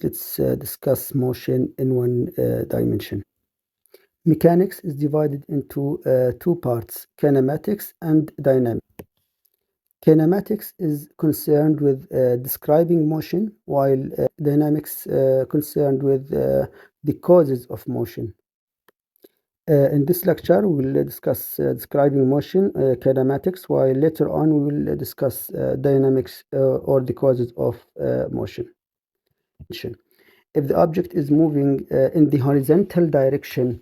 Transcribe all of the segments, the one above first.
Let's discuss motion in one dimension. Mechanics is divided into two parts, kinematics and dynamics. Kinematics is concerned with describing motion, while dynamics concerned with the causes of motion. In this lecture, we will discuss describing motion, kinematics, while later on we will discuss dynamics or the causes of motion. If the object is moving in the horizontal direction,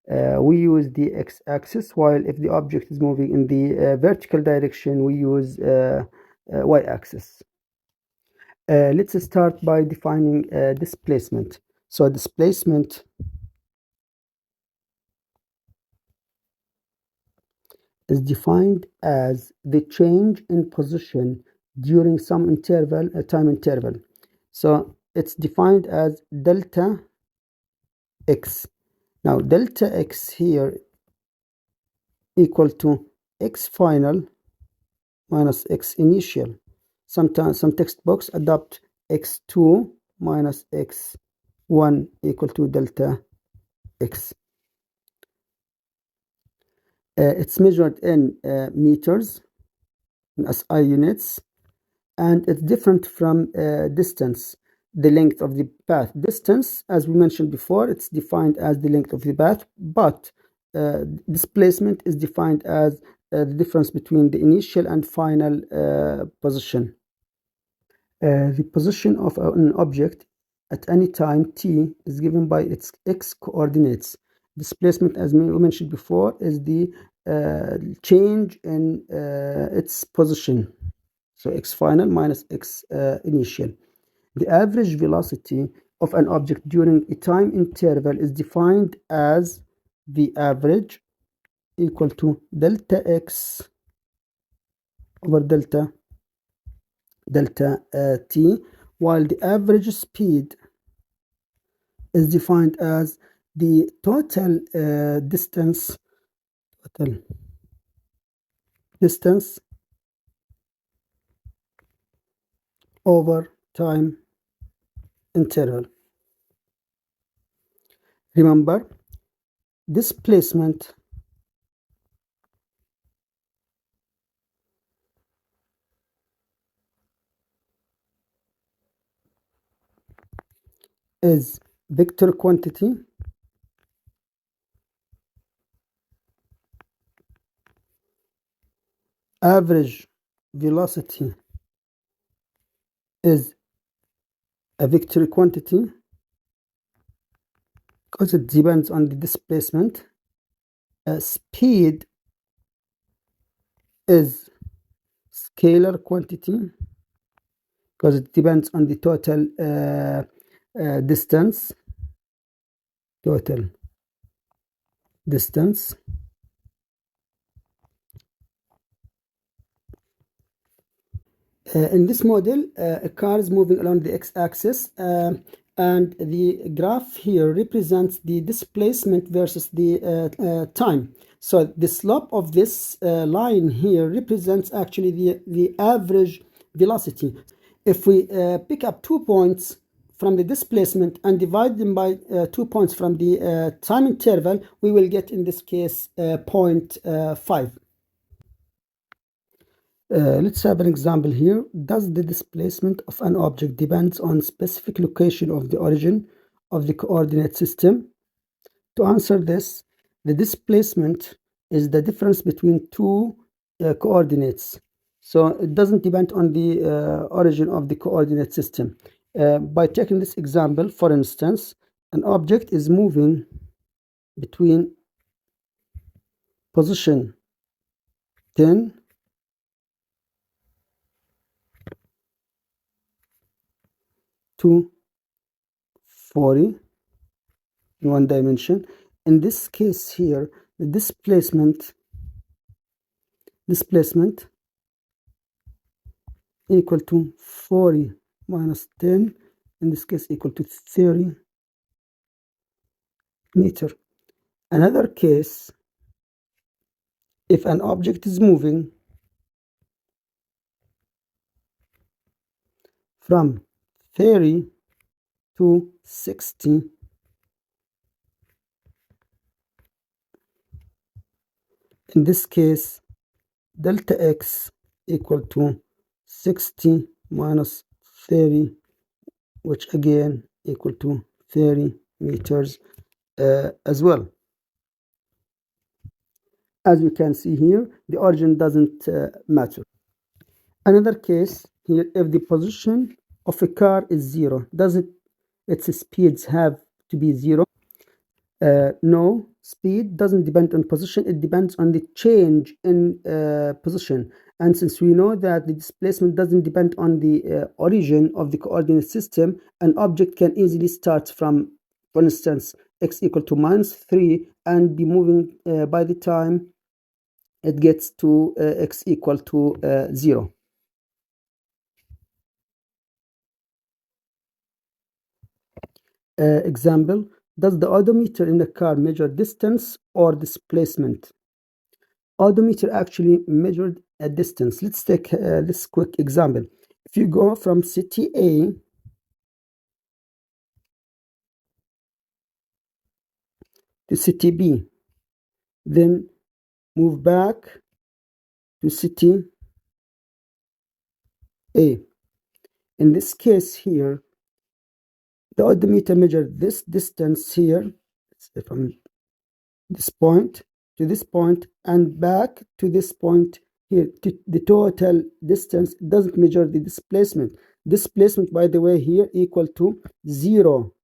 we use the x-axis, while if the object is moving in the vertical direction, we use y-axis. Let's start by defining displacement. So displacement is defined as the change in position during some interval, a time interval. So it's defined as delta x. Now delta x here equal to x final minus x initial. Sometimes some textbooks adopt x2 minus x1 equal to delta x. It's measured in meters, in SI units, and it's different from distance, the length of the path. Distance, as we mentioned before, it's defined as the length of the path, but displacement is defined as the difference between the initial and final position. The position of an object at any time t is given by its x coordinates. Displacement, as we mentioned before, is the change in its position. So x final minus x initial. The average velocity of an object during a time interval is defined as the average equal to delta x over delta t, while the average speed is defined as the total distance over time interval. Remember, displacement is vector quantity average velocity is a vector quantity because it depends on the displacement. Speed is scalar quantity because it depends on the total distance. In this model, a car is moving along the x-axis, and the graph here represents the displacement versus the time. So the slope of this line here represents actually the average velocity. If we pick up 2 points from the displacement and divide them by 2 points from the time interval, we will get, in this case, 0.5. Let's have an example here. Does the displacement of an object depends on specific location of the origin of the coordinate system? To answer this, the displacement is the difference between two coordinates. So it doesn't depend on the origin of the coordinate system. By taking this example, for instance, an object is moving between position 10 to 40 in one dimension. In this case here, the displacement equal to 40 minus 10, in this case equal to 30 meter. Another case, if an object is moving from 30 to 60. In this case, delta x equal to 60 minus 30, which again equal to 30 meters as well. As you can see here, the origin doesn't matter. Another case here, if the position of a car is 0, does its speeds have to be 0? No, speed doesn't depend on position, it depends on the change in position. And since we know that the displacement doesn't depend on the origin of the coordinate system, an object can easily start from, for instance, x equal to -3 and be moving by the time it gets to x equal to 0. Example, does the odometer in a car measure distance or displacement? Odometer actually measured a distance. Let's take this quick example. If you go from city A to city B, then move back to city A. In this case here, the odometer measured this distance here, from this point to this point and back to this point here. The total distance doesn't measure the displacement. Displacement, by the way, here equal to 0.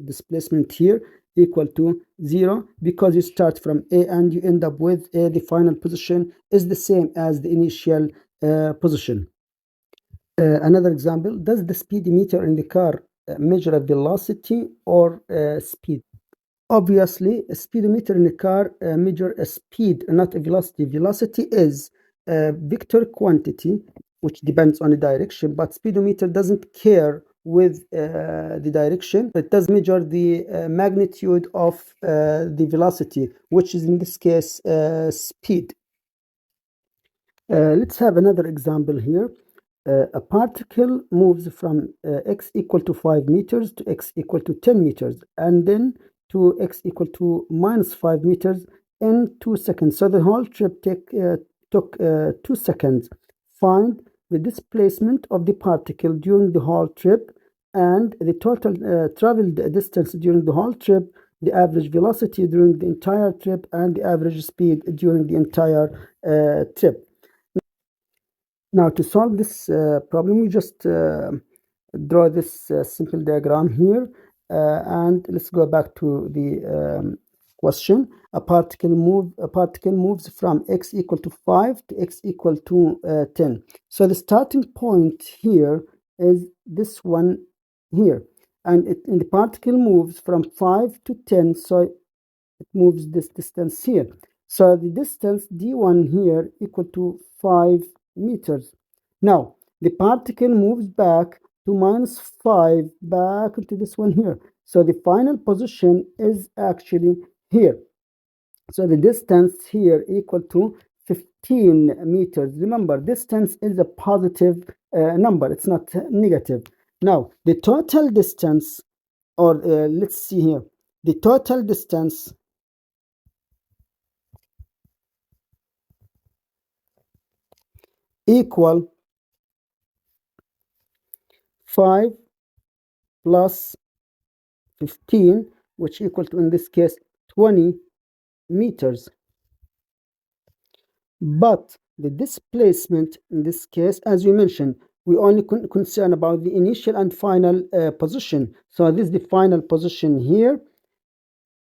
Displacement here equal to 0 because you start from A and you end up with A. The final position is the same as the initial position. Another example, does the speedometer in the car measure a velocity or speed? Obviously, a speedometer in a car measure a speed, not a velocity. Velocity is a vector quantity, which depends on the direction, but speedometer doesn't care with the direction. It does measure the magnitude of the velocity, which is in this case speed. Let's have another example here. A particle moves from x equal to 5 meters to x equal to 10 meters and then to x equal to -5 meters in 2 seconds. So the whole trip took 2 seconds. Find the displacement of the particle during the whole trip and the total traveled distance during the whole trip, the average velocity during the entire trip, and the average speed during the entire trip. Now, to solve this problem, we just draw this simple diagram here, and let's go back to the question. A particle moves from x equal to 5 to x equal to 10. So the starting point here is this one here, and the particle moves from 5 to 10, so it moves this distance here. So the distance d1 here equal to 5 meters. Now, the particle moves back to -5 back into this one here. So the final position is actually here. So the distance here equal to 15 meters. Remember, distance is a positive number. It's not negative. Now, the total distance, or let's see here, the total distance equal 5 plus 15, which equal to, in this case, 20 meters. But the displacement in this case, as we mentioned, we only concern about the initial and final position. So this is the final position here,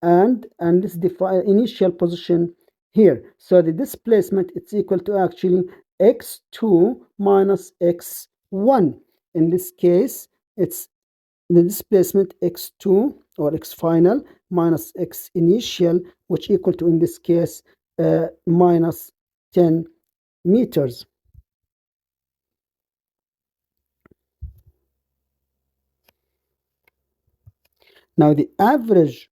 and this is the initial position here. So the displacement, it's equal to actually x2 minus x1. In this case, it's the displacement x2 or x final minus x initial, which equal to, in this case, minus 10 meters. Now the average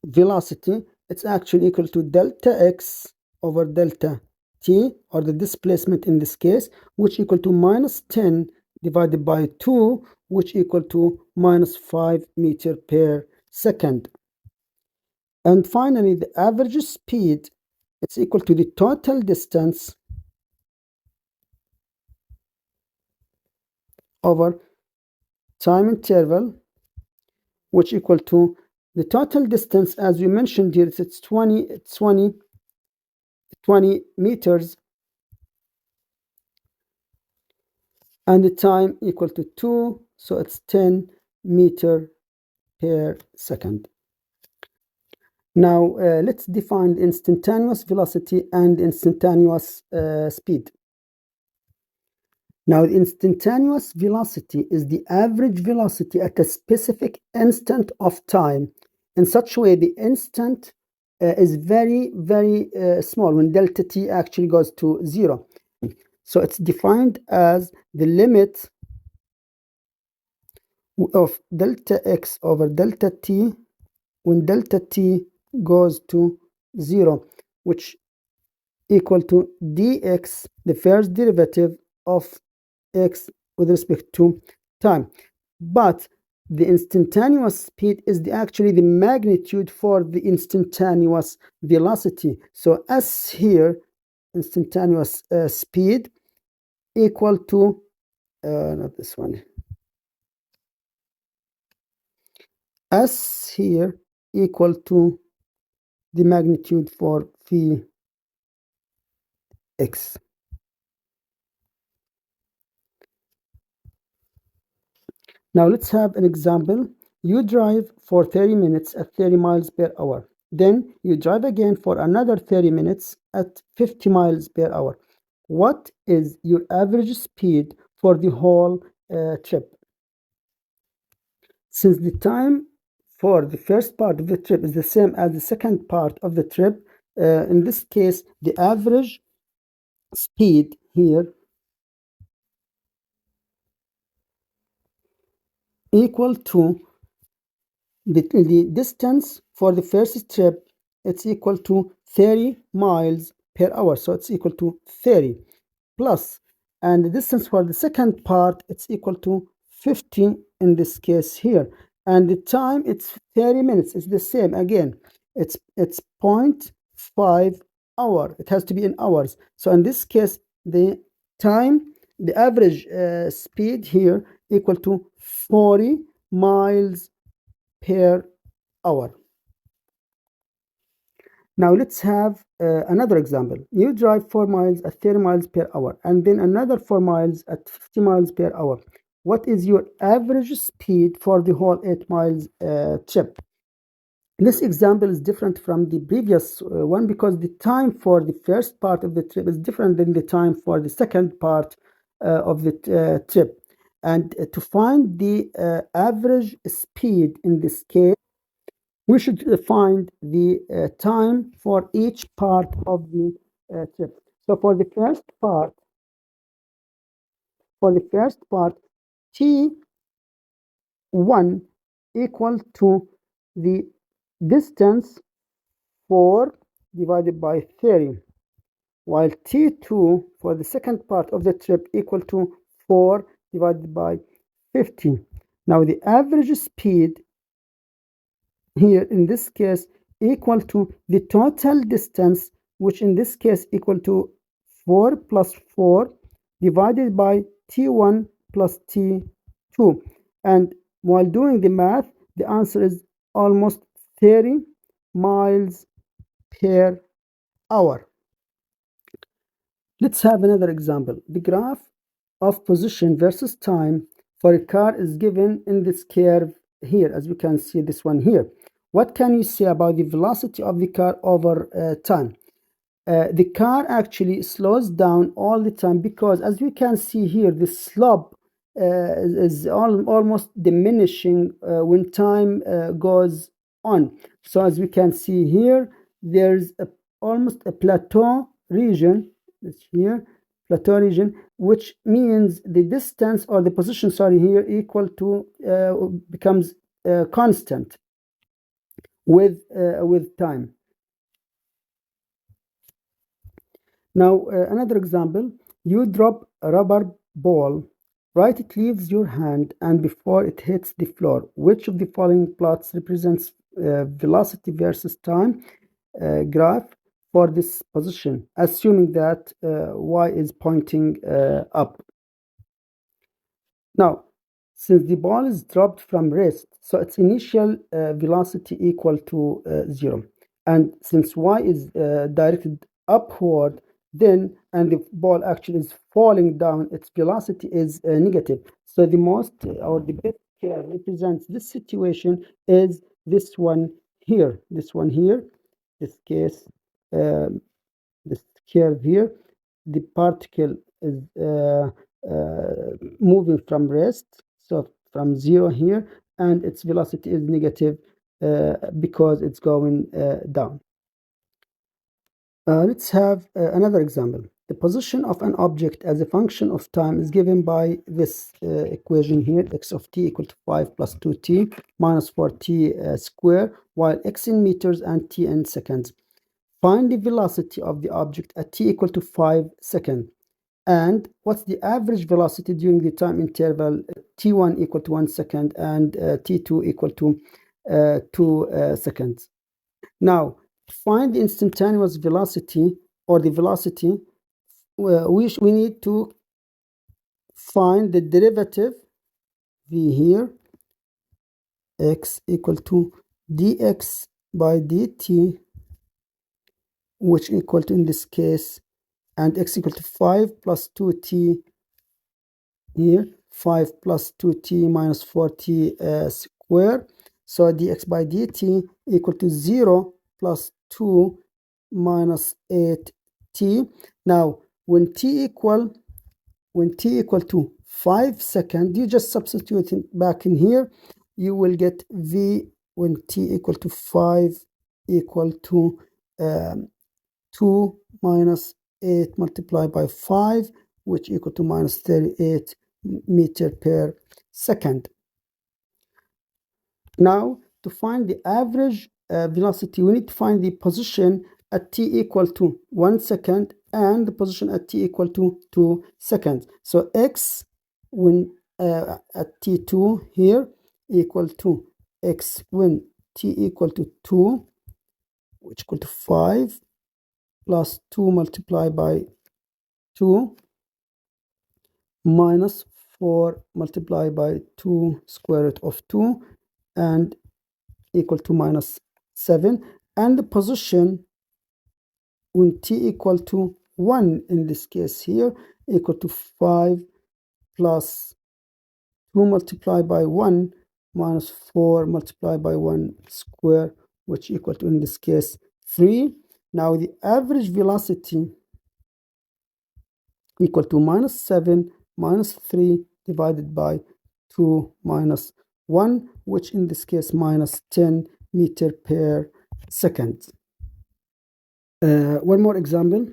velocity, it's actually equal to delta x over delta t, or the displacement in this case, which equal to -10 divided by 2, which equal to minus 5 meter per second. And finally, the average speed, it's equal to the total distance over time interval, which equal to the total distance, as we mentioned here, it's 20 meters, and the time equal to 2, so it's 10 meter per second. Now let's define instantaneous velocity and instantaneous speed. Now, the instantaneous velocity is the average velocity at a specific instant of time. In such a way, the instant is very, very small when delta t actually goes to 0. So it's defined as the limit of delta x over delta t when delta t goes to 0, which equal to dx, the first derivative of x with respect to time. But the instantaneous speed is actually the magnitude for the instantaneous velocity. So s here, instantaneous speed, equal to not this one, s here equal to the magnitude for v x. Now let's have an example. You drive for 30 minutes at 30 miles per hour. Then you drive again for another 30 minutes at 50 miles per hour. What is your average speed for the whole trip? Since the time for the first part of the trip is the same as the second part of the trip, in this case, the average speed here equal to the distance for the first trip, it's equal to 30 miles per hour. So it's equal to 30 plus, and the distance for the second part, it's equal to 50 in this case here. And the time, it's 30 minutes. It's the same again. It's 0.5 hour. It has to be in hours. So in this case, the time, the average speed here equal to 40 miles per hour. Now let's have another example. You drive 4 miles at 30 miles per hour and then another 4 miles at 50 miles per hour. What is your average speed for the whole 8 miles trip? This example is different from the previous one because the time for the first part of the trip is different than the time for the second part of the trip. And to find the average speed in this case, we should find the time for each part of the trip. So for the first part, T1 equal to the distance 4 divided by 30, while T2 for the second part of the trip equal to 4 divided by 50. Now the average speed here in this case equal to the total distance, which in this case equal to 4 plus 4 divided by T1 plus T2. And while doing the math, the answer is almost 30 miles per hour. Let's have another example. The graph of position versus time for a car is given in this curve here, as we can see this one here. What can you say about the velocity of the car over time? The car actually slows down all the time because, as we can see here, the slope is almost diminishing when time goes on. So as we can see here, there's almost a plateau region. It's here, plateau region, which means the distance or the position, sorry, here equal to becomes constant with time. Now another example, you drop a rubber ball Right, it leaves your hand and before it hits the floor. Which of the following plots represents velocity versus time graph for this position, assuming that y is pointing up? Now, since the ball is dropped from rest, so its initial velocity equal to 0. And since y is directed upward, then, and the ball actually is falling down, its velocity is negative. So the most or the best curve represents this situation is this one here. This one here, this case, um, this curve here. The particle is moving from rest, so from 0 here, and its velocity is negative because it's going down. Let's have another example. The position of an object as a function of time is given by this equation here, x of t equal to 5 plus 2t minus 4t square, while x in meters and t in seconds. Find the velocity of the object at t equal to 5 seconds. And what's the average velocity during the time interval t1 equal to 1 second and t2 equal to 2 seconds? Now, to find the instantaneous velocity or the velocity, we need to find the derivative v here, x equal to dx by dt, which equal to, in this case, and x equal to 5 plus 2t here, 5 plus 2t minus 4t square. So dx by dt equal to 0 plus 2 minus 8t. Now, when t equal to 5 seconds, you just substitute it back in here. You will get v when t equal to 5 equal to 2 minus 8 multiplied by 5, which equal to minus 38 meter per second. Now, to find the average velocity, we need to find the position at t equal to 1 second and the position at t equal to 2 seconds. So x when at t2 here equal to x when t equal to 2, which equal to 5 plus 2 multiplied by 2 minus 4 multiplied by 2 square root of 2 and equal to minus 7, and the position when t equal to 1 in this case here equal to 5 plus 2 multiplied by 1 minus 4 multiplied by 1 square, which equal to, in this case, 3. Now the average velocity equal to minus 7 minus 3 divided by 2 minus 1, which in this case minus 10 meter per second. One more example.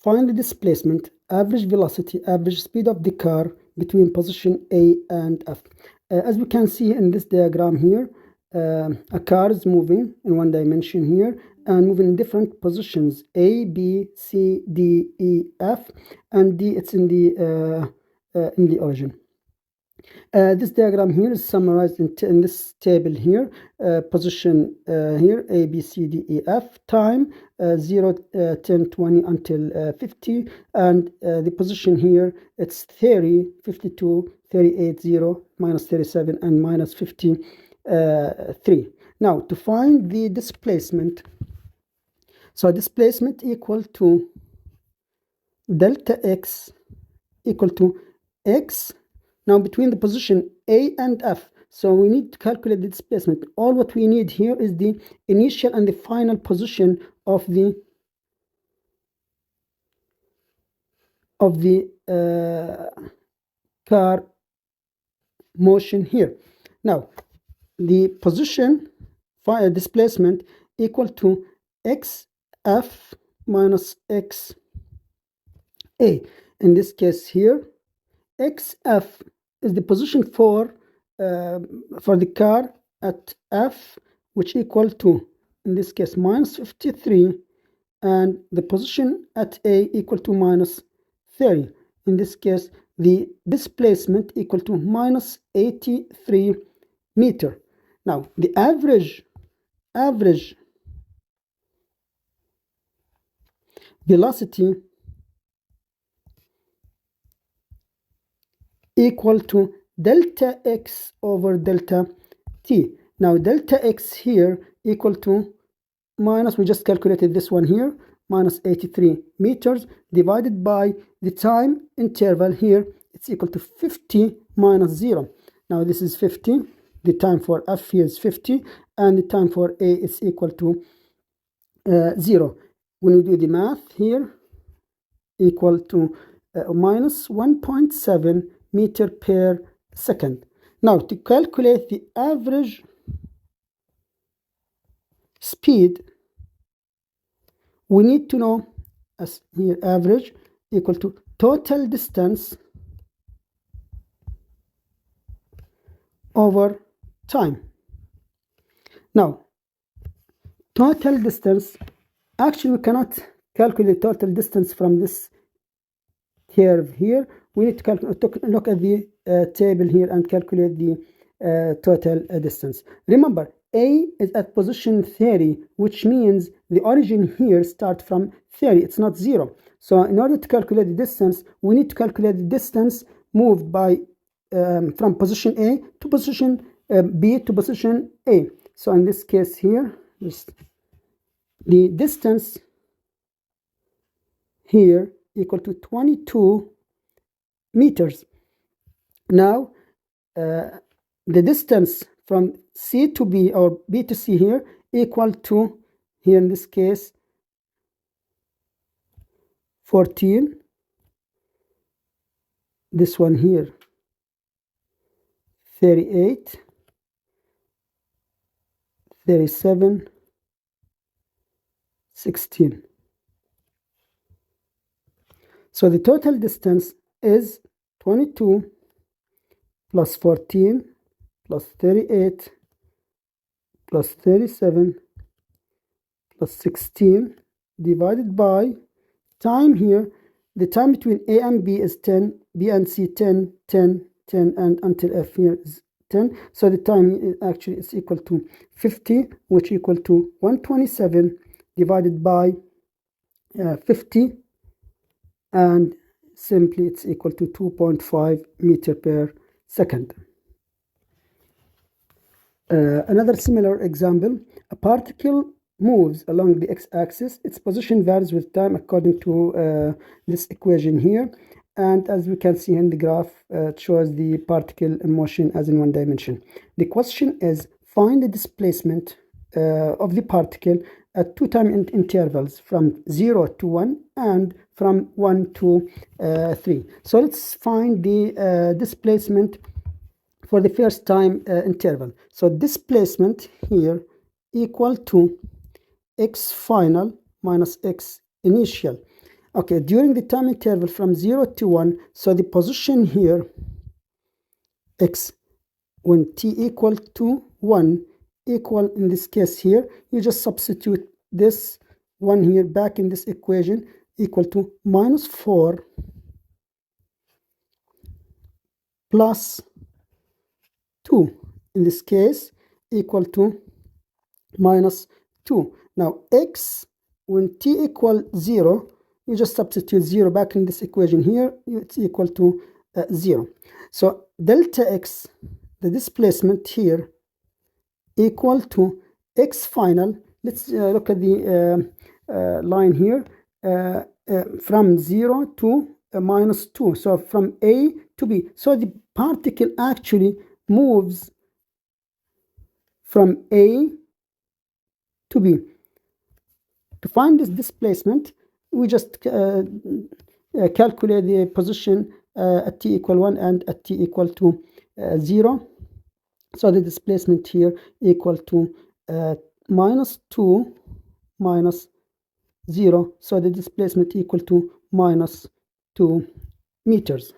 Find the displacement, average velocity, average speed of the car between position A and F. As we can see in this diagram here, a car is moving in one dimension here and moving in different positions, A, B, C, D, E, F, and D, it's in the origin. This diagram here is summarized in this table here. Position here, A, B, C, D, E, F, time 0, 10, 20 until 50, and the position here, it's 30, 52, 38, 0, minus 37, and minus 53. Now, to find the displacement, so displacement equal to delta x equal to x. Now, between the position A and F, so we need to calculate the displacement. All what we need here is the initial and the final position of the car motion here. Now, the position displacement equal to xf minus xa. In this case here, xf is the position for the car at F, which equal to, in this case, minus 53, and the position at A equal to minus 30. In this case, the displacement equal to minus 83 meter. Now the average velocity equal to delta x over delta t. Now delta x here equal to minus, we just calculated this one here, minus 83 meters divided by the time interval here, it's equal to 50 minus 0. Now this is 50, the time for F here is 50, and the time for A is equal to 0. When we do the math here, equal to minus 1.7 meter per second. Now to calculate the average speed, we need to know, as here average equal to total distance over time. Now total distance, actually we cannot calculate total distance from this curve here. We need to look at the table here and calculate the total distance. Remember, A is at position 30, which means the origin here starts from 30. It's not 0. So in order to calculate the distance, we need to calculate the distance moved by from position A to position B to position A. So in this case here, the distance here equal to 22 meters. Now the distance from C to B or B to C here equal to, here in this case, 14. This one here 38, 37, 16. So the total distance is 22 plus 14 plus 38 plus 37 plus 16 divided by time here. The time between A and B is 10, B and C 10, 10, 10, and until F here is 10. So the time actually is equal to 50, which equal to 127 divided by 50, and simply it's equal to 2.5 meter per second. Another similar example, a particle moves along the x-axis. Its position varies with time according to this equation here, and as we can see in the graph, it shows the particle in motion as in one dimension. The question is, find the displacement of the particle at two time intervals from 0 to 1 and from 1 to 3. So let's find the displacement for the first time interval. So displacement here equal to x final minus x initial. Okay, during the time interval from 0 to 1, so the position here, x, when t equal to 1, equal, in this case here, you just substitute this one here back in this equation, equal to minus 4 plus 2, in this case, equal to minus 2. Now x, when t equal 0, you just substitute 0 back in this equation here, it's equal to 0. So delta x, the displacement here, equal to x final. Let's look at the line here, from 0 to minus 2, so from A to B. So the particle actually moves from A to B. To find this displacement, we just calculate the position at t equal 1 and at t equal to 0. So the displacement here equal to minus 2 minus 0. So the displacement equal to minus 2 meters.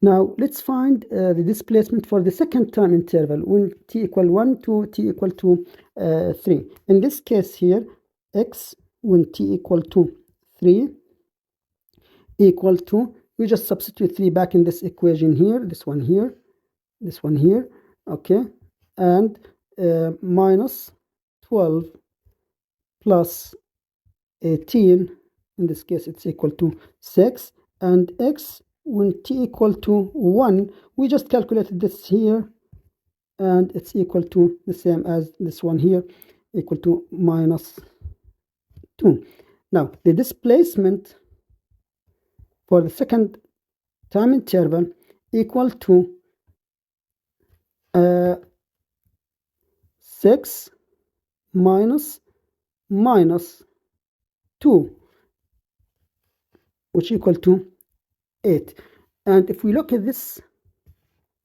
Now let's find the displacement for the second time interval when t equal 1 to t equal to 3. In this case here, x when t equal to 3 equal to we just substitute 3 back in this equation here, this one here, this one here, okay, and minus 12 plus 18, in this case it's equal to 6, and x when t equal to 1, we just calculated this here, and it's equal to the same as this one here, equal to minus 2. Now the displacement for the second time interval equal to 6 minus 2, which equal to 8. And if we look at this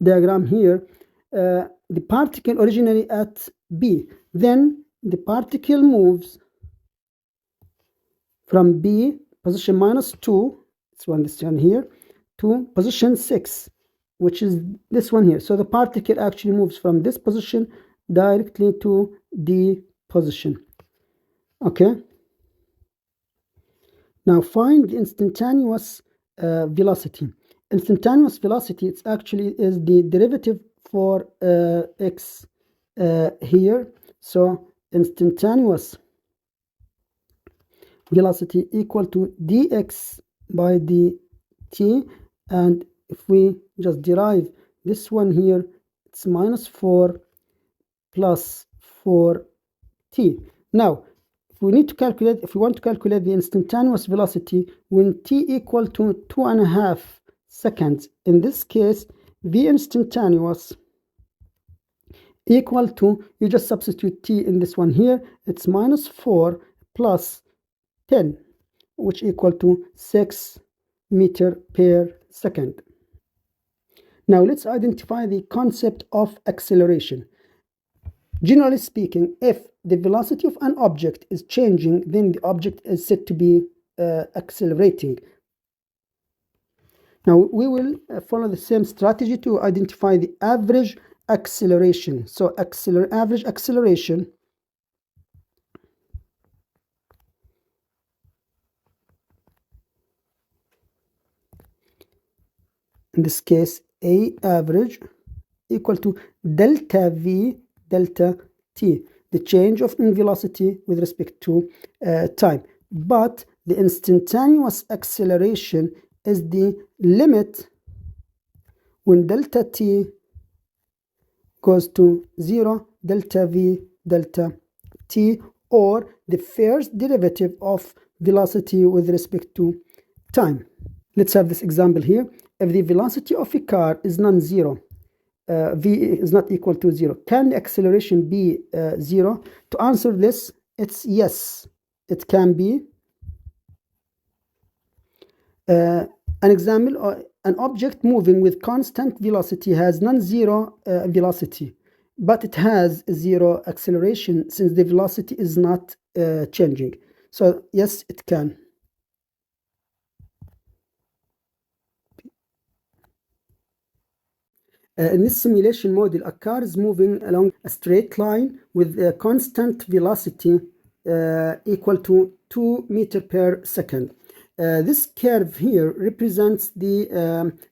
diagram here, the particle originally at B, then the particle moves from B position minus 2, this one here, to position 6, which is this one here. So the particle actually moves from this position directly to D position. Okay. Now find the instantaneous velocity. Instantaneous velocity, it's actually is the derivative for x here. So instantaneous velocity equal to dx by dt, and if we just derive this one here, it's minus 4 plus 4t. Now if we want to calculate the instantaneous velocity when t equal to 2.5 seconds, in this case the instantaneous equal to, you just substitute t in this one here, it's minus 4 plus 10, which equal to 6 meter per second. Now let's identify the concept of acceleration. Generally speaking, if the velocity of an object is changing, then the object is said to be accelerating. Now we will follow the same strategy to identify the average acceleration. So average acceleration in this case A average equal to delta V delta t, the change of velocity with respect to time. But the instantaneous acceleration is the limit when delta t goes to 0, delta v delta t, or the first derivative of velocity with respect to time. Let's have this example here. If the velocity of a car is non-zero, v is not equal to 0, can the acceleration be 0? To answer this, it's yes, it can be. An example, an object moving with constant velocity has non-zero velocity, but it has 0 acceleration since the velocity is not changing. So yes, it can. In this simulation model, a car is moving along a straight line with a constant velocity equal to 2 meters per second. This curve here represents the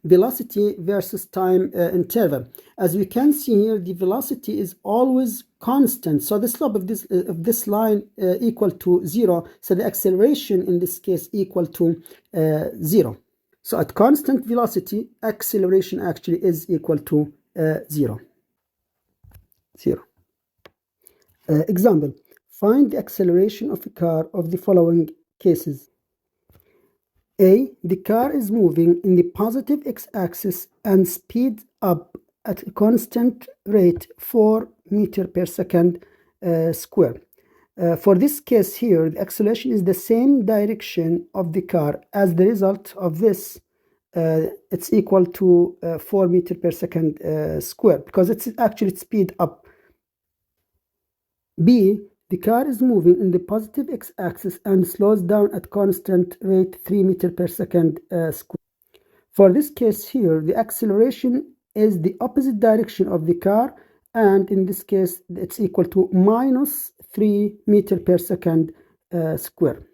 velocity versus time interval. As you can see here, the velocity is always constant. So the slope of this line equal to 0. So the acceleration in this case equal to 0. So at constant velocity, acceleration actually is equal to 0. Example, find the acceleration of a car of the following cases. A, the car is moving in the positive x-axis and speeds up at a constant rate 4 meters per second square. For this case here, the acceleration is the same direction of the car. As the result of this, it's equal to 4 meters per second square, because it's actually speed up. B, the car is moving in the positive x-axis and slows down at constant rate 3 meters per second square. For this case here, the acceleration is the opposite direction of the car, and in this case, it's equal to minus 3 meters per second square.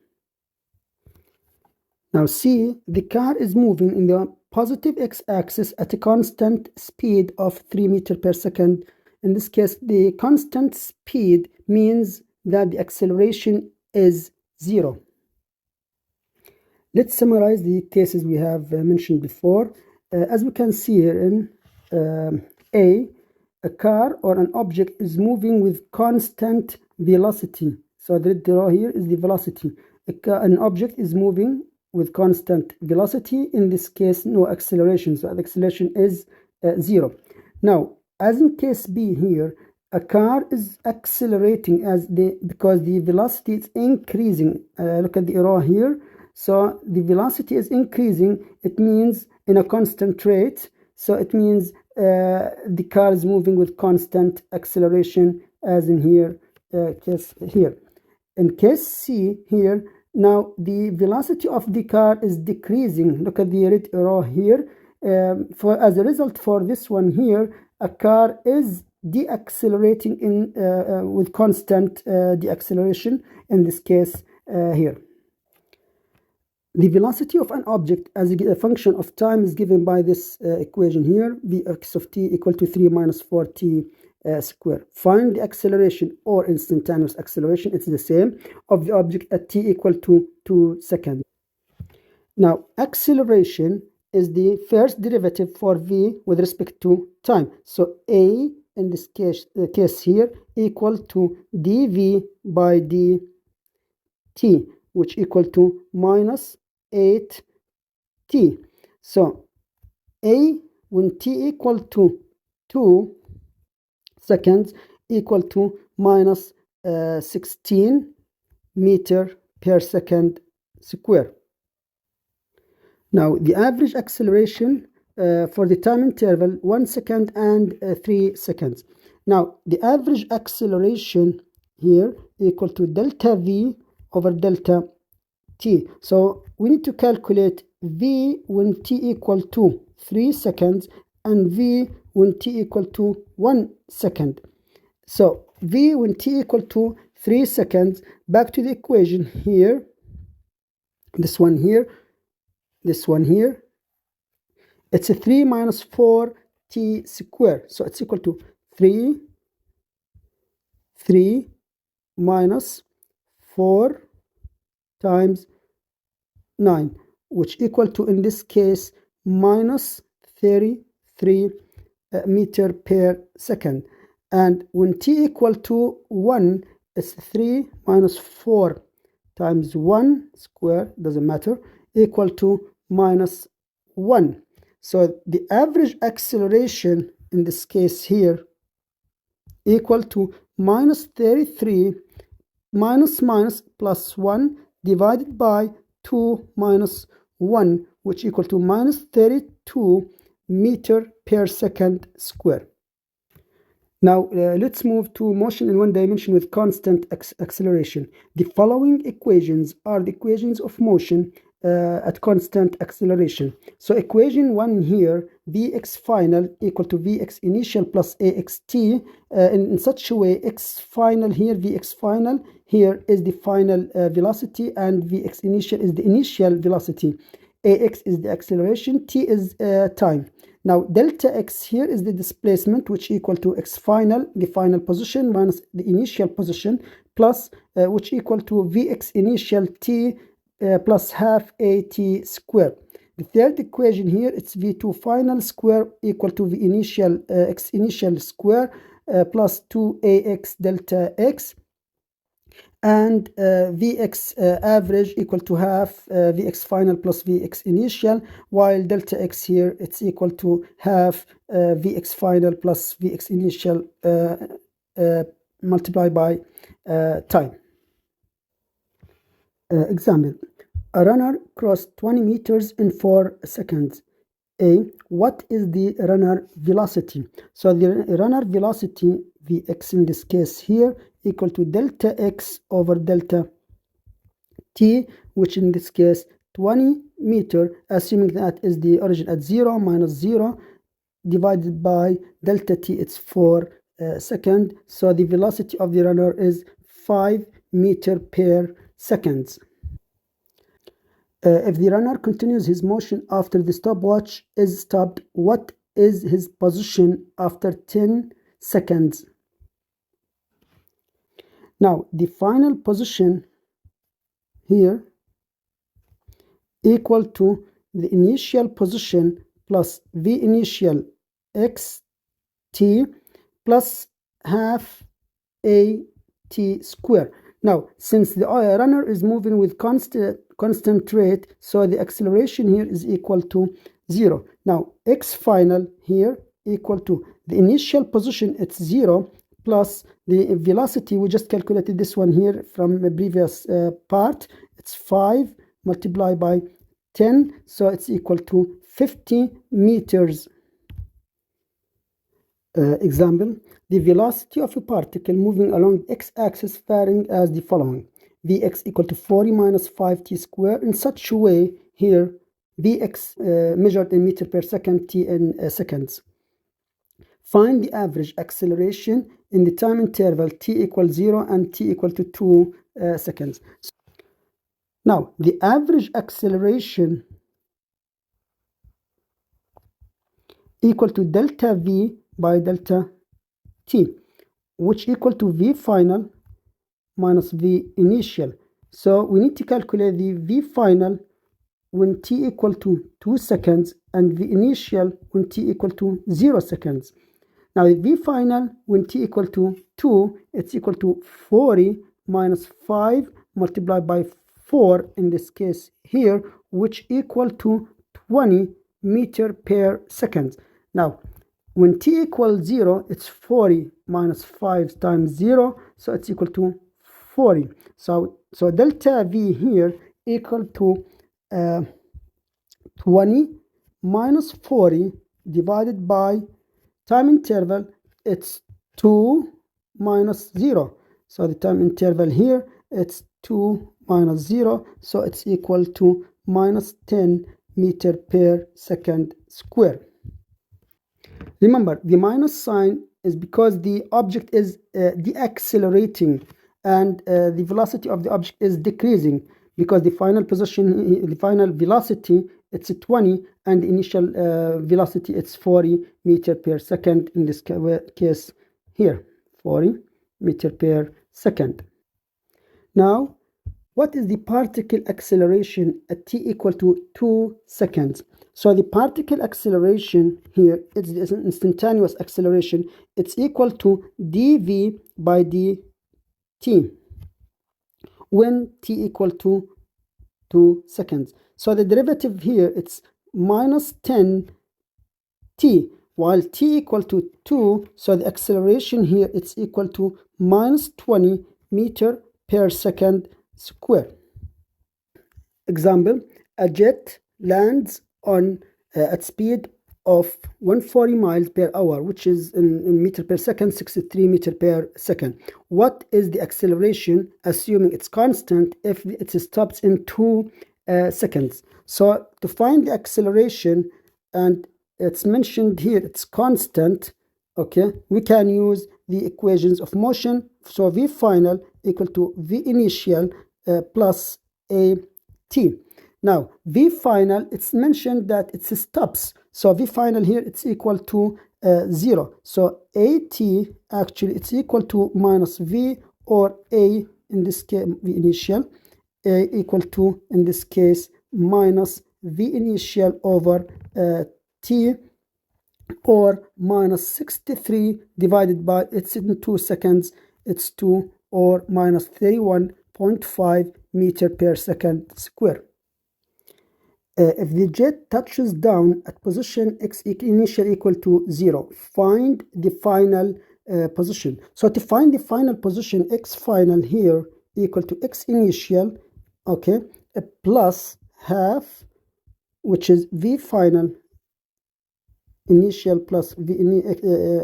Now C, the car is moving in the positive x-axis at a constant speed of 3 meters per second. In this case, the constant speed means that the acceleration is 0. Let's summarize the cases we have mentioned before. As we can see here in a car or an object is moving with constant velocity. So the red arrow here is the velocity. An object is moving with constant velocity. In this case, no acceleration. So the acceleration is 0. Now, as in case B here, a car is accelerating because the velocity is increasing. Look at the arrow here. So the velocity is increasing. It means in a constant rate. So it means the car is moving with constant acceleration, as in here, case here. In case C here, now the velocity of the car is decreasing. Look at the red arrow here. As a result for this one here, a car is deaccelerating with constant deacceleration. In this case here. The velocity of an object as a function of time is given by this equation here, Vx of t equal to 3 minus 4t square. Find the acceleration or instantaneous acceleration, it's the same, of the object at t equal to 2 seconds. Now, acceleration is the first derivative for v with respect to time. So a, in this case here, equal to dv by dt, which equal to minus 8t. So a when t equal to 2 seconds equal to minus 16 meter per second square. Now the average acceleration for the time interval 1 second and 3 seconds. Now the average acceleration here equal to delta v over delta t. So we need to calculate v when t equal to 3 seconds and v when t equal to 1 second. So v when t equal to 3 seconds, back to the equation here, this one here, it's a 3 minus 4t square. So it's equal to 3 minus 4 times 9, which equal to, in this case, minus 33 meter per second. And when t equal to 1, it's 3 minus 4 times 1 square, doesn't matter, equal to minus 1. So the average acceleration in this case here equal to minus 33 minus plus 1 divided by 2 minus 1, which equal to minus 32 meter per second square. Now let's move to motion in one dimension with constant acceleration. The following equations are the equations of motion at constant acceleration. So equation 1 here, Vx final equal to Vx initial plus axt, in such a way x final here, Vx final here is the final velocity, and Vx initial is the initial velocity. Ax is the acceleration, t is time. Now delta x here is the displacement, which equal to x final, the final position, minus the initial position, plus which equal to Vx initial t plus half at square. The third equation here, it's v2 final square equal to v initial x initial square plus 2ax delta x, and Vx average equal to half Vx final plus Vx initial, while delta x here, it's equal to half Vx final plus Vx initial multiplied by time. Example, a runner crossed 20 meters in 4 seconds. A, what is the runner velocity? So the runner velocity, Vx in this case here, equal to delta x over delta t, which in this case 20 meter, assuming that is the origin at 0 minus 0, divided by delta t, it's 4 second. So the velocity of the runner is 5 meter per second. If the runner continues his motion after the stopwatch is stopped, what is his position after 10 seconds? Now, the final position here equal to the initial position plus v initial x t plus half a t square. Now, since the runner is moving with constant rate, so the acceleration here is equal to 0. Now, x final here equal to the initial position, it's 0, plus the velocity, we just calculated this one here from the previous part, it's 5 multiplied by 10, so it's equal to 50 meters. Example, the velocity of a particle moving along the x-axis varying as the following: Vx equal to 40 minus 5t squared, in such a way here, Vx measured in meter per second, t in seconds. Find the average acceleration in the time interval t equals 0 and t equal to 2 seconds. Now, the average acceleration equal to delta v by delta t, which equal to v final minus v initial. So we need to calculate the v final when t equal to 2 seconds and v initial when t equal to 0 seconds. Now the v final when t equal to 2, it's equal to 40 minus 5 multiplied by 4 in this case here, which equal to 20 meter per second. Now when t equals 0, it's 40 minus 5 times 0, so it's equal to 40. So delta v here equal to 20 minus 40 divided by time interval, it's 2 minus 0. So the time interval here, it's 2 minus 0, so it's equal to minus 10 meter per second square. Remember, the minus sign is because the object is deaccelerating and the velocity of the object is decreasing, because the final position, the final velocity, it's 20 and the initial velocity, it's 40 meter per second in this case here, 40 meter per second. Now, what is the particle acceleration at t equal to 2 seconds? So the particle acceleration here, it's an instantaneous acceleration. It's equal to dv by dt when t equal to 2 seconds. So the derivative here, it's minus 10 t, while t equal to 2, so the acceleration here, it's equal to minus 20 meter per second square. Example, a jet lands on at speed of 140 miles per hour, which is in meter per second, 63 meter per second. What is the acceleration, assuming it's constant, if it stops in 2 seconds? So to find the acceleration, and it's mentioned here, it's constant, okay, we can use the equations of motion. So v final equal to v initial plus a t. Now v final, it's mentioned that it stops, so v final here, it's equal to 0. So at actually it's equal to minus v, or a in this case v initial, a equal to in this case minus v initial over t, or minus 63 divided by, it's in 2 seconds, it's 2, or minus 31.5 meter per second square. If the jet touches down at position x initial equal to 0, find the final position. So to find the final position, x final here equal to x initial, okay, plus half, which is v final initial plus v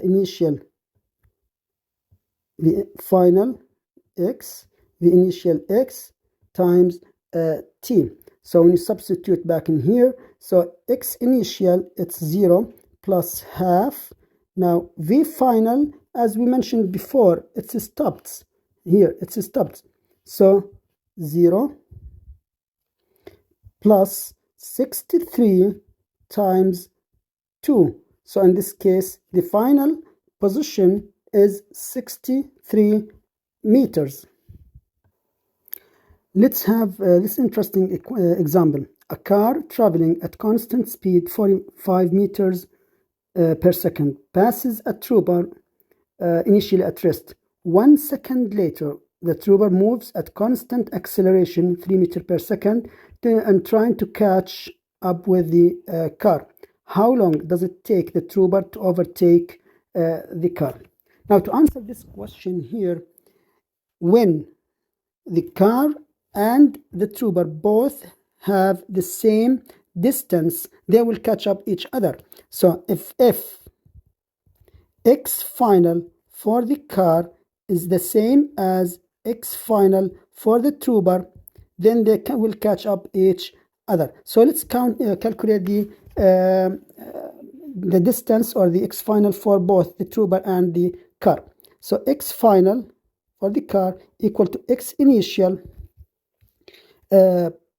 initial, v final x, v initial x times t. So when you substitute back in here, so x initial, it's 0 plus half. Now v final, as we mentioned before, it's stopped here, it's stopped, so 0 plus 63 times 2. So in this case, the final position is 63 meters. Let's have this interesting example. A car traveling at constant speed 45 meters per second passes a trooper initially at rest. 1 second later, the trooper moves at constant acceleration 3 meters per second and trying to catch up with the car. How long does it take the trooper to overtake the car? Now, to answer this question here, when the car and the trooper both have the same distance, they will catch up each other. So if x final for the car is the same as x final for the trooper, then they will catch up each other. So let's calculate the distance or the x final for both the trooper and the car. So x final for the car equal to x initial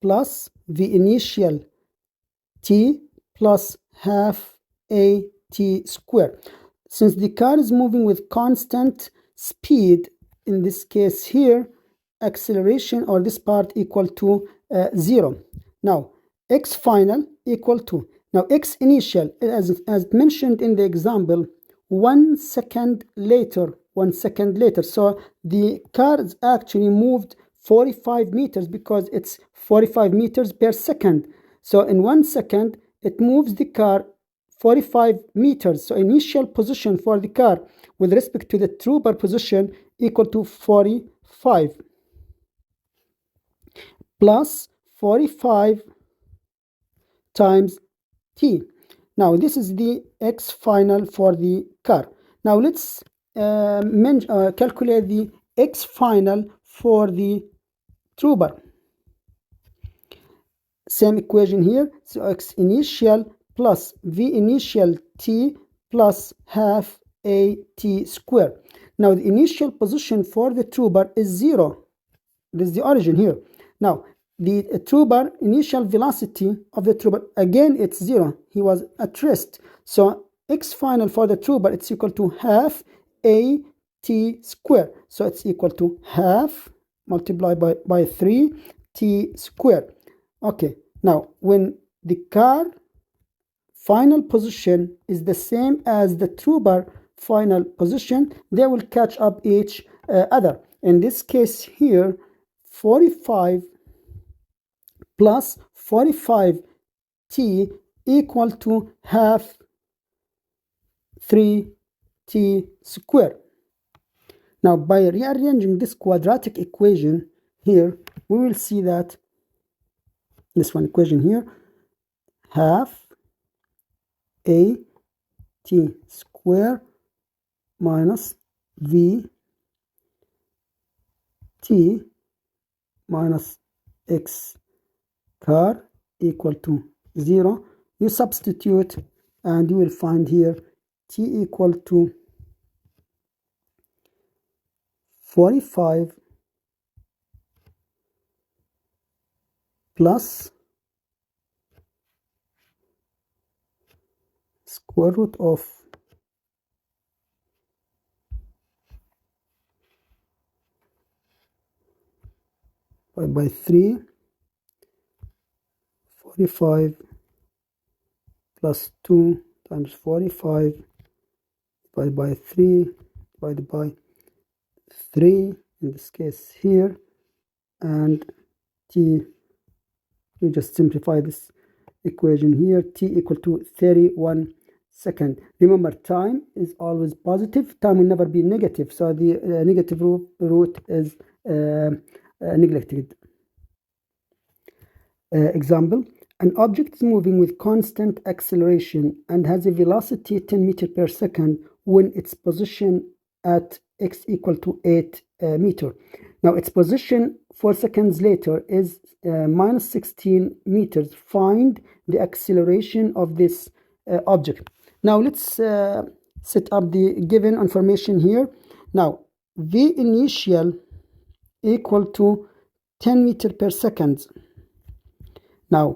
plus v initial t plus half a t square. Since the car is moving with constant speed, in this case here, acceleration or this part equal to 0. Now, x final equal to, now x initial, as mentioned in the example, 1 second later. So the car is actually moved 45 meters because it's 45 meters per second. So in 1 second, it moves the car 45 meters. So initial position for the car with respect to the trooper position equal to 45 plus 45 times t. Now this is the x final for the car. Now let's calculate the x final for the trooper. Same equation here. So x initial plus v initial t plus half a t square. Now the initial position for the trooper is 0. This is the origin here. Now the trooper initial velocity of the trooper, again it's 0. He was at rest. So x final for the trooper, it's equal to half a t square. So it's equal to half multiplied by 3 t square. Okay, now when the car final position is the same as the trooper final position, they will catch up each other. In this case here, 45 plus 45 t equal to half 3 t square. Now by rearranging this quadratic equation here, we will see that this one equation here, half a t square minus v t minus x car equal to 0. You substitute and you will find here t equal to 45 plus square root of by 3, 45 plus 2 times 45 divided by 3 divided by 3 in this case here, and t, we just simplify this equation here, t equal to 31 seconds. Remember, time is always positive, time will never be negative, so the negative root is neglected. Example, an object is moving with constant acceleration and has a velocity 10 meters per second when its position at x equal to 8 meter. Now its position 4 seconds later is minus 16 meters. Find the acceleration of this object. Now let's set up the given information here. Now v initial equal to 10 meters per second. Now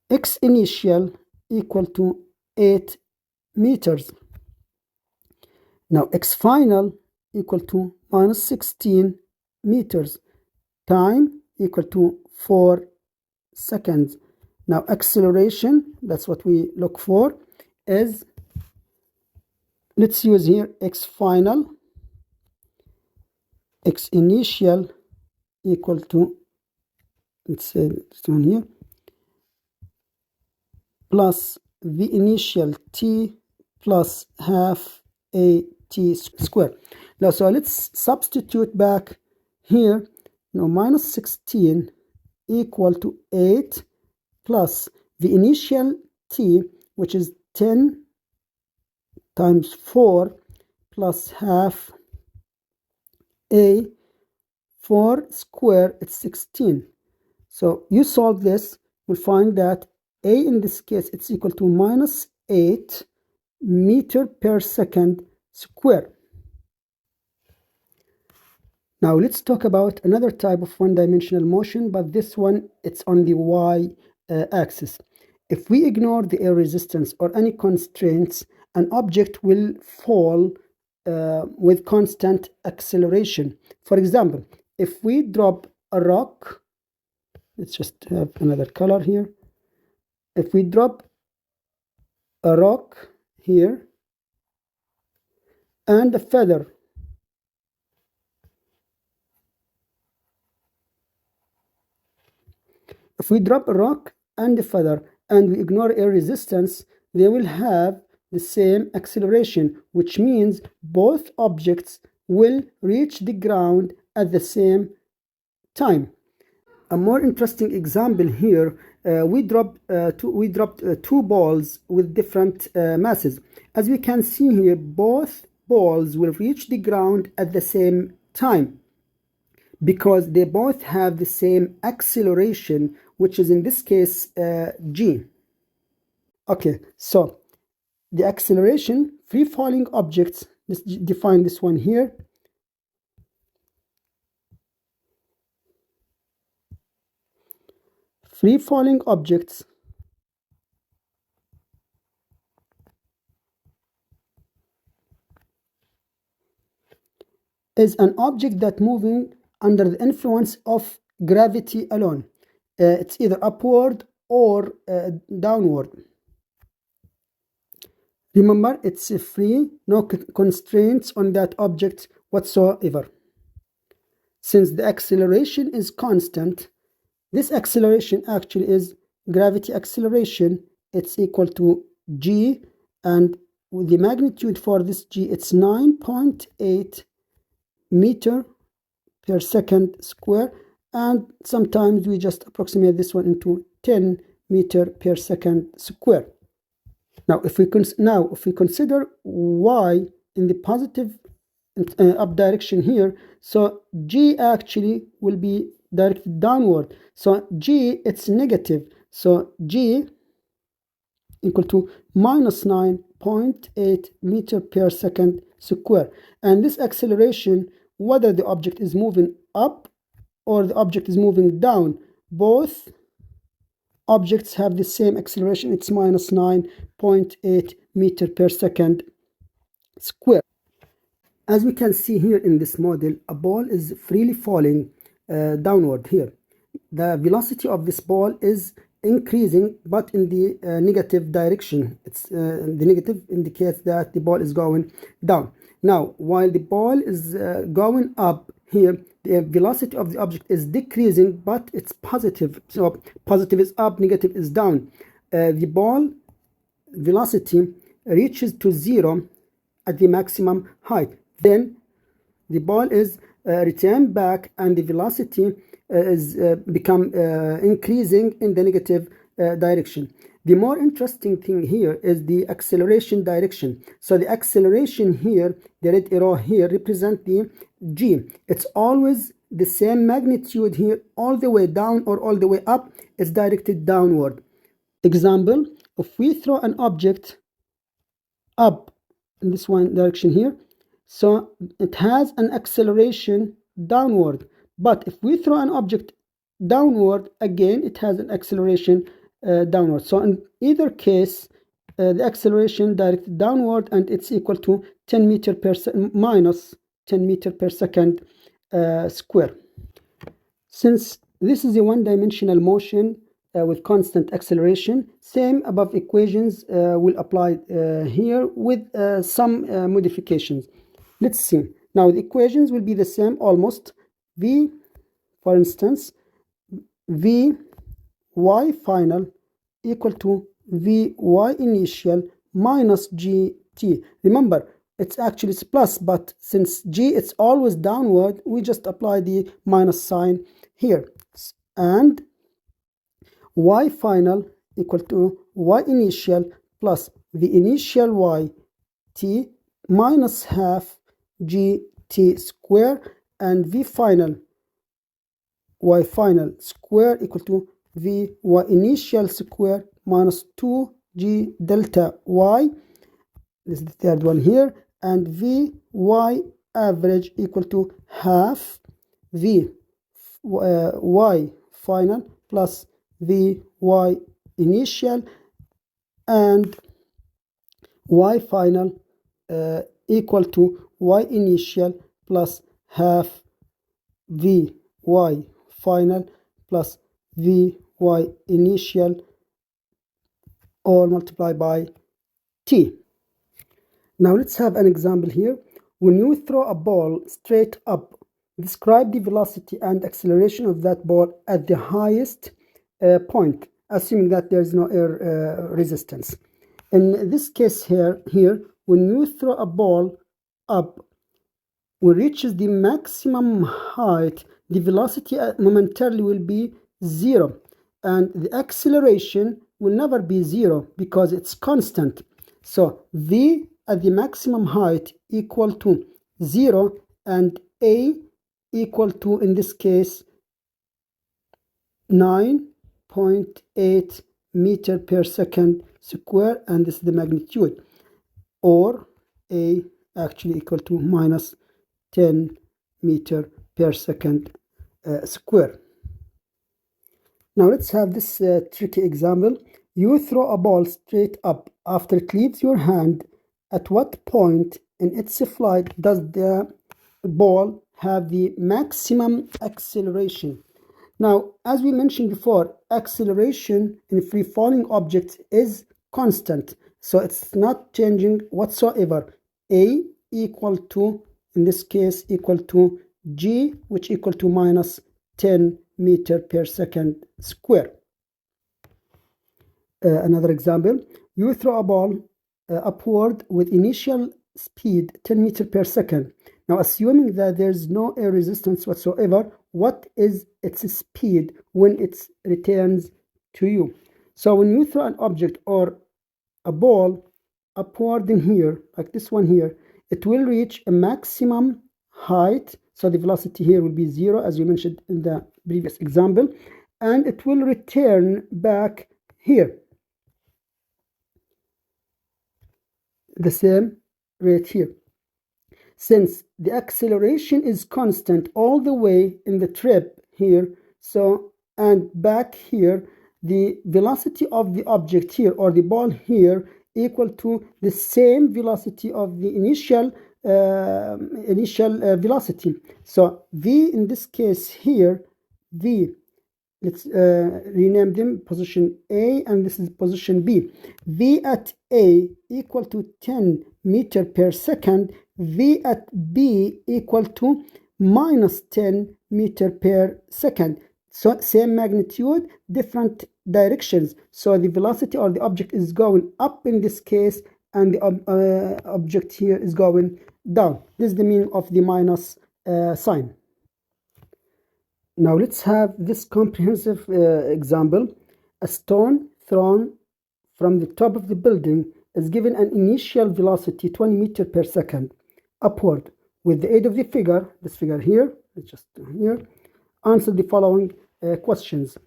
x initial equal to 8 meters. Now x final equal to minus 16 meters. Time equal to 4 seconds. Now acceleration, that's what we look for, is, let's use here x final, x initial equal to, let's say this one here, plus v initial t plus half a t squared. Now so let's substitute back here. Now minus 16 equal to 8 plus the initial t, which is 10 times 4 plus half a 4 square, it's 16. So you solve this, we'll find that a in this case it's equal to minus 8 meter per second square. Now let's talk about another type of one-dimensional motion, but this one it's on the y-axis. If we ignore the air resistance or any constraints, an object will fall with constant acceleration. For example, if we drop a rock, let's just have another color here. If we drop a rock here and a feather, if we drop a rock and a feather and we ignore air resistance, they will have the same acceleration, which means both objects will reach the ground at the same time. A more interesting example here, we dropped two balls with different masses. As we can see here, both balls will reach the ground at the same time because they both have the same acceleration, which is in this case g. Okay, so the acceleration, free falling objects, let's define this one here. Free falling objects is an object that moving under the influence of gravity alone. It's either upward or downward. Remember, it's free, no constraints on that object whatsoever. Since the acceleration is constant, this acceleration actually is gravity acceleration. It's equal to g, and with the magnitude for this g, it's 9.8 meter per second square, and sometimes we just approximate this one into 10 meter per second square. Now if we consider y in the positive up direction here, so g actually will be directed downward. So g, it's negative, so g equal to minus 9.8 meter per second square. And this acceleration, whether the object is moving up or the object is moving down, both objects have the same acceleration. It's minus 9.8 meter per second square. As we can see here in this model, a ball is freely falling downward here. The velocity of this ball is increasing, but in the negative direction. It's the negative indicates that the ball is going down. Now, while the ball is going up here, the velocity of the object is decreasing, but it's positive. So positive is up, negative is down. The ball velocity reaches to 0 at the maximum height. Then the ball is returned back, and the velocity is become increasing in the negative direction. The more interesting thing here is the acceleration direction. So the acceleration here, the red arrow here, represent the g. It's always the same magnitude here, all the way down or all the way up. It's directed downward. Example, if we throw an object up in this one direction here, so it has an acceleration downward. But if we throw an object downward, again it has an acceleration downward. So in either case, the acceleration directed downward, and it's equal to 10 meter per minus 10 meter per second square. Since this is a one-dimensional motion with constant acceleration, same above equations will apply here with some modifications. Let's see. Now the equations will be the same almost. V, for instance, V y final equal to Vy initial minus gt. Remember, it's actually plus, but since g it's always downward, we just apply the minus sign here. And y final equal to y initial plus the initial y t minus half gt square, and v final y final square equal to v y initial square minus 2g delta y. This is the third one here. And v y average equal to half v y final plus v y initial, and y final equal to y initial plus half v y final plus v y initial, all multiplied by t. Now let's have an example here. When you throw a ball straight up, describe the velocity and acceleration of that ball at the highest point, assuming that there is no air resistance. In this case here, when you throw a ball up, when it reaches the maximum height, the velocity momentarily will be 0, and the acceleration will never be 0 because it's constant. So v at the maximum height equal to 0, and a equal to, in this case, 9.8 meter per second square, and this is the magnitude, or a actually equal to minus 10 meter per second square. Now let's have this tricky example. You throw a ball straight up. After it leaves your hand, at what point in its flight does the ball have the maximum acceleration? Now, as we mentioned before, acceleration in free-falling objects is constant, so it's not changing whatsoever. A equal to, in this case, equal to g, which equal to minus 10 meter per second square. Another example, you throw a ball upward with initial speed 10 meter per second. Now, assuming that there's no air resistance whatsoever, what is its speed when it returns to you? So when you throw an object or a ball upward in here, like this one here, it will reach a maximum height. So the velocity here will be 0, as we mentioned in the previous example, and it will return back here. The same rate here. Since the acceleration is constant all the way in the trip here, so, and back here, the velocity of the object here, or the ball here, equal to the same velocity of the initial velocity. So v in this case here, v, let's rename them position A, and this is position B. V at A equal to 10 meter per second. V at B equal to minus 10 meter per second. So same magnitude, different directions. So the velocity or the object is going up in this case, and the object here is going down. This is the meaning of the minus sign. Now let's have this comprehensive example. A stone thrown from the top of the building is given an initial velocity 20 meters per second upward. With the aid of the figure, this figure here, it's just here, answer the following questions.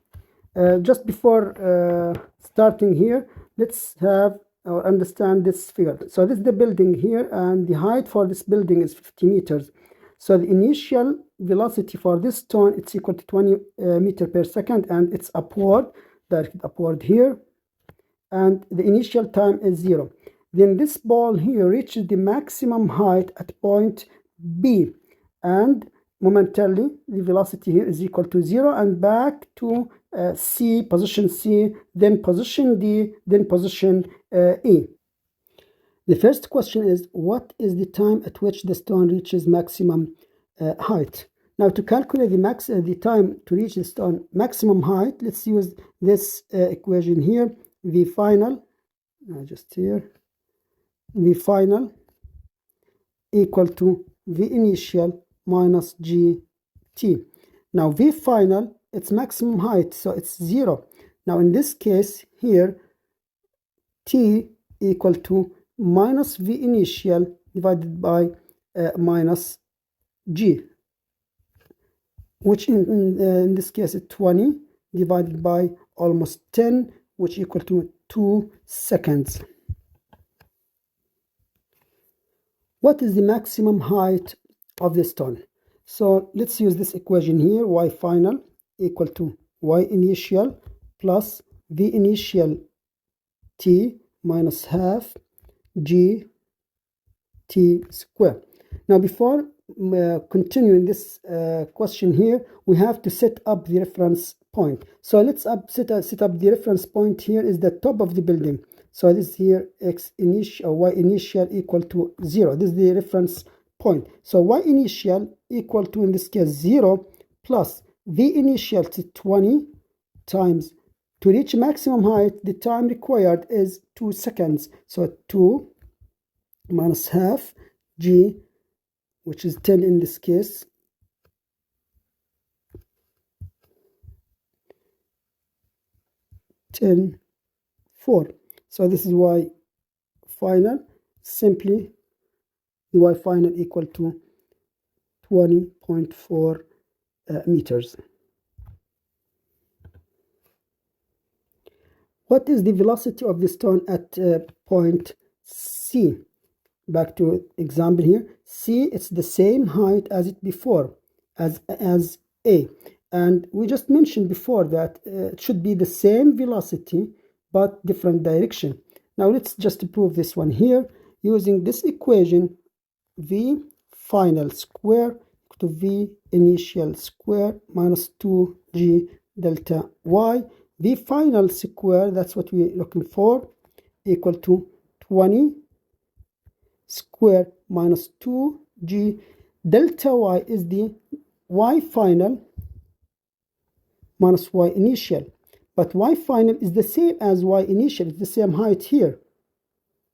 Just before starting here, let's have or understand this figure. So this is the building here, and the height for this building is 50 meters. So the initial velocity for this stone, it's equal to 20 meter per second, and it's upward, directed upward here, and the initial time is 0. Then this ball here reaches the maximum height at point B, and momentarily the velocity here is equal to 0, and back to C, position C, then position D, then position E. The first question is, what is the time at which the stone reaches maximum height? Now, to calculate the time to reach the stone maximum height, let's use this equation here. V final, just here, V final equal to V initial minus GT. Now, V final, it's maximum height, so it's 0. Now, in this case here, T equal to minus V initial divided by minus G, which in this case is 20 divided by almost 10, which equal to 2 seconds. What is the maximum height of the stone? So let's use this equation here. Y final equal to Y initial plus V initial T minus half G T square. Now, before continuing this question here, we have to set up the reference point. So let's set up the reference point here is the top of the building. So this here x initial or y initial equal to 0. This is the reference point. So y initial equal to, in this case, 0 plus v initial to 20 times, to reach maximum height, the time required is 2 seconds. So 2 minus half g, which is 10 in this case, ten 4. So this is y final. Simply the y final equal to 20.4 meters. What is the velocity of the stone at point C? Back to example here. C, it's the same height as it before, as A. And we just mentioned before that it should be the same velocity but different direction. Now let's just prove this one here using this equation. V final square to V initial square minus 2G delta Y. V final square, that's what we're looking for, equal to 20 square minus 2G delta Y is the Y final minus Y initial. But Y final is the same as Y initial. It's the same height here.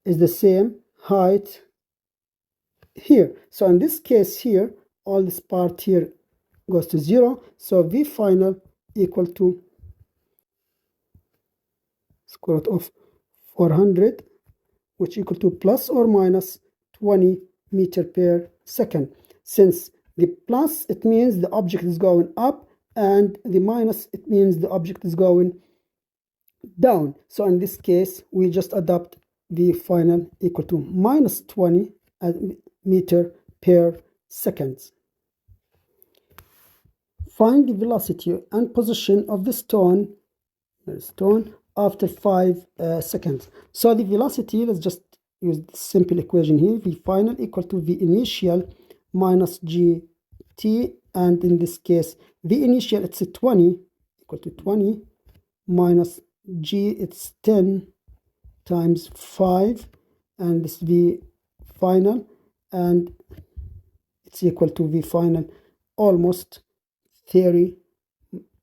Is the same height here. So in this case here, all this part here goes to 0. So V final equal to square root of 400, which equal to plus or minus 20 meter per second. Since the plus, it means the object is going up, and the minus, it means the object is going down. So in this case, we just adopt V final equal to minus 20 meter per second. Find the velocity and position of the stone after 5 seconds. So the velocity, let's just use the simple equation here. V final equal to V initial minus GT, and in this case, V initial, it's a 20, equal to 20, minus G, it's 10 times 5, and this V final, and it's equal to V final almost 30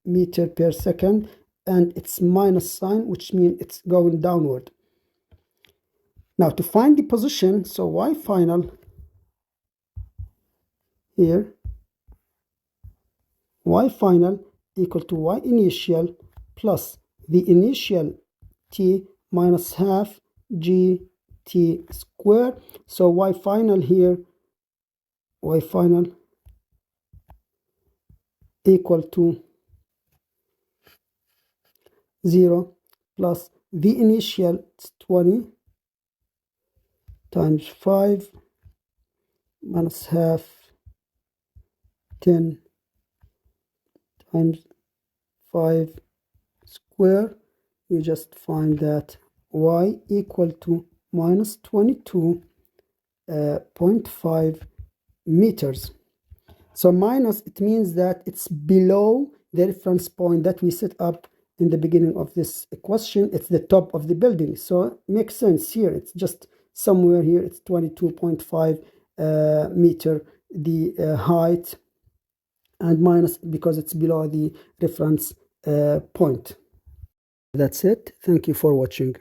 meter per second, and it's minus sign, which means it's going downward. Now to find the position, so Y final here, Y final equal to Y initial plus the initial T minus half G T square. So Y final here, Y final equal to 0 plus V initial 20 times 5 minus half 10 times 5 square, you just find that y equal to minus 22.5 meters. So minus, it means that it's below the reference point that we set up in the beginning of this question. It's the top of the building, so it makes sense here. It's just somewhere here. It's 22.5 meter the height, and minus because it's below the reference point. That's it. Thank you for watching.